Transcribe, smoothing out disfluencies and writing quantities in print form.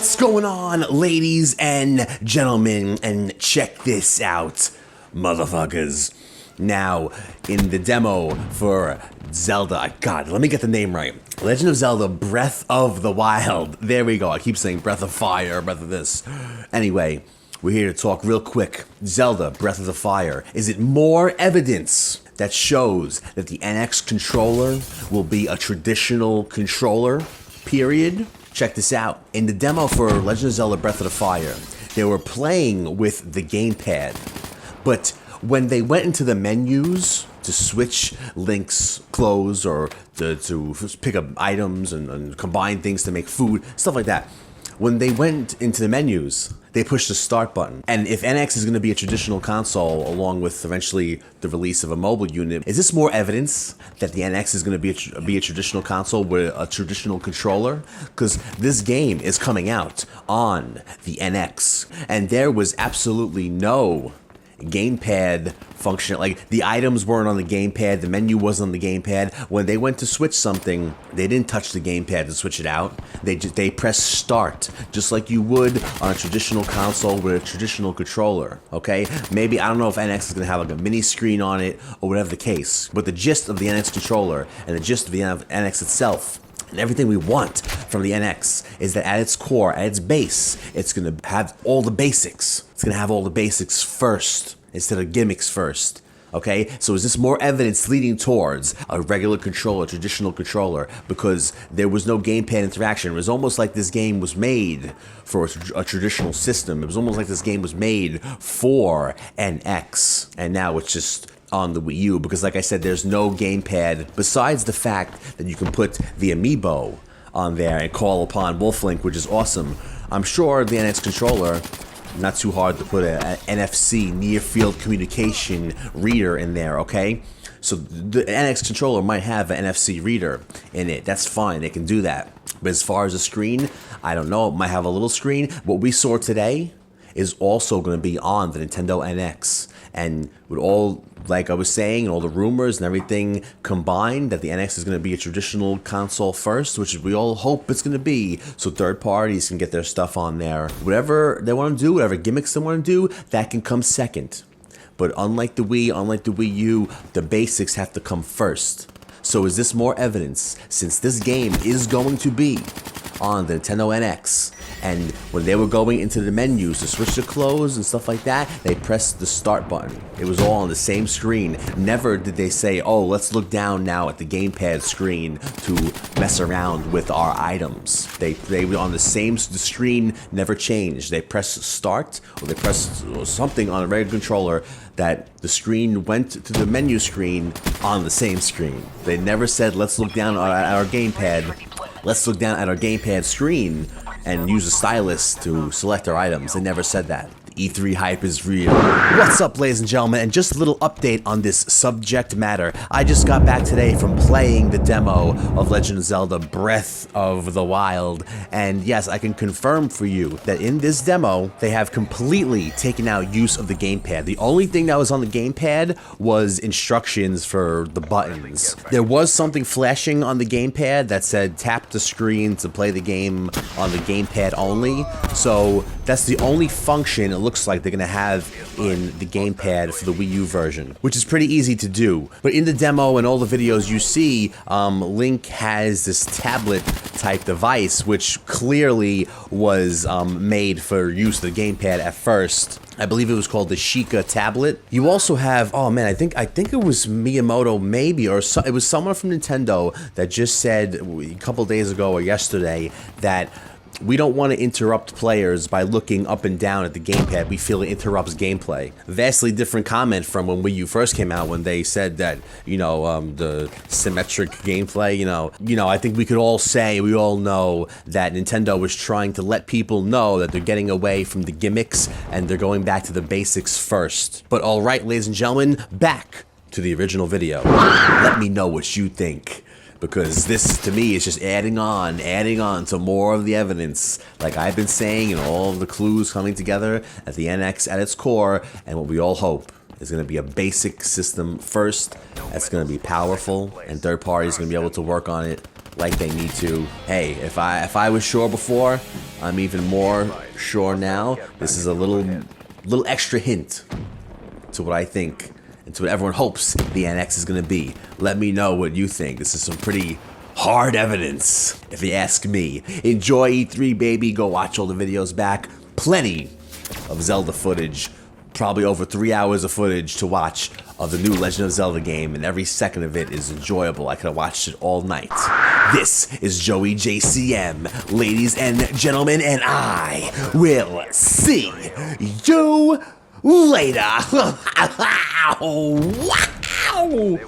What's going on, ladies and gentlemen? And check this out, motherfuckers. Now, in the demo for Zelda, God, let me get the name right. Legend of Zelda Breath of the Wild. There we go. I keep saying Breath of Fire, Breath of this. Anyway, we're here to talk real quick. Zelda Breath of the Fire. Is it more evidence that shows that the NX controller will be a traditional controller, period? Check this out. In the demo for Legend of Zelda Breath of the Fire, they were playing with the gamepad, but when they went into the menus to switch Link's clothes or to pick up items and combine things to make food, stuff like that, when they went into the menus, they pushed the start button. And if NX is going to be a traditional console along with eventually the release of a mobile unit, is this more evidence that the NX is going to be a traditional console with a traditional controller? Because this game is coming out on the NX, and there was absolutely no gamepad function. Like, the items weren't on the gamepad, the menu wasn't on the gamepad. When they went to switch something, they didn't touch the gamepad to switch it out. They pressed start, just like you would on a traditional console with a traditional controller, okay? Maybe, I don't know if NX is gonna have like a mini screen on it or whatever the case, but the gist of the NX controller and the gist of the NX itself and everything we want from the NX is that at its core, at its base, it's gonna have all the basics. It's gonna have all the basics first instead of gimmicks first. Okay, so is this more evidence leading towards a regular controller, traditional controller, because there was no gamepad interaction? It was almost like this game was made for a traditional system. It was almost like this game was made for NX, and now it's just on the Wii U, because like I said, there's no gamepad besides the fact that you can put the amiibo on there and call upon Wolf Link, which is awesome. I'm sure the NX controller, not too hard to put an NFC, near field communication reader in there, okay? So the NX controller might have an NFC reader in it. That's fine, they can do that. But as far as a screen, I don't know, it might have a little screen. What we saw today is also going to be on the Nintendo NX. And with all, like I was saying, and all the rumors and everything combined, that the NX is going to be a traditional console first, which we all hope it's going to be, so third parties can get their stuff on there. Whatever they want to do, whatever gimmicks they want to do, that can come second. But unlike the Wii, unlike the Wii U, the basics have to come first. So is this more evidence, since this game is going to be on the Nintendo NX, and when they were going into the menus to switch the clothes and stuff like that, they pressed the start button. It was all on the same screen. Never did they say, oh, let's look down now at the gamepad screen to mess around with our items. They were on the same, the screen never changed. They pressed start, or they pressed something on a regular controller that the screen went to the menu screen on the same screen. They never said, let's look down at our gamepad. Let's look down at our gamepad screen and use a stylus to select our items. They never said that. E3 hype is real. What's up, ladies and gentlemen, and just a little update on this subject matter. I just got back today from playing the demo of Legend of Zelda Breath of the Wild, and yes, I can confirm for you that in this demo, they have completely taken out use of the gamepad. The only thing that was on the gamepad was instructions for the buttons. There was something flashing on the gamepad that said tap the screen to play the game on the gamepad only, so that's the only function it looks like they're gonna have in the gamepad for the Wii U version, which is pretty easy to do. But in the demo and all the videos you see, Link has this tablet type device, which clearly was made for use of the gamepad at first. I believe it was called the Sheikah tablet. You also have, oh man, I think it was Miyamoto maybe, or it was someone from Nintendo that just said a couple days ago or yesterday that we don't want to interrupt players by looking up and down at the gamepad. We feel it interrupts gameplay. Vastly different comment from when Wii U first came out, when they said that, you know, the symmetric gameplay, you know, I think we could all say, we all know that Nintendo was trying to let people know that they're getting away from the gimmicks and they're going back to the basics first. But all right, ladies and gentlemen, back to the original video. Let me know what you think, because this, to me, is just adding on to more of the evidence, like I've been saying, and all of the clues coming together at the NX at its core, and what we all hope is going to be a basic system first, that's going to be powerful, and third parties are going to be able to work on it like they need to. Hey, if I was sure before, I'm even more sure now. This is a little extra hint to what I think and to what everyone hopes the NX is gonna be. Let me know what you think. This is some pretty hard evidence, if you ask me. Enjoy E3, baby. Go watch all the videos back. Plenty of Zelda footage. Probably over 3 hours of footage to watch of the new Legend of Zelda game, and every second of it is enjoyable. I could have watched it all night. This is Joey JCM, ladies and gentlemen, and I will see you later. Wow! Woo!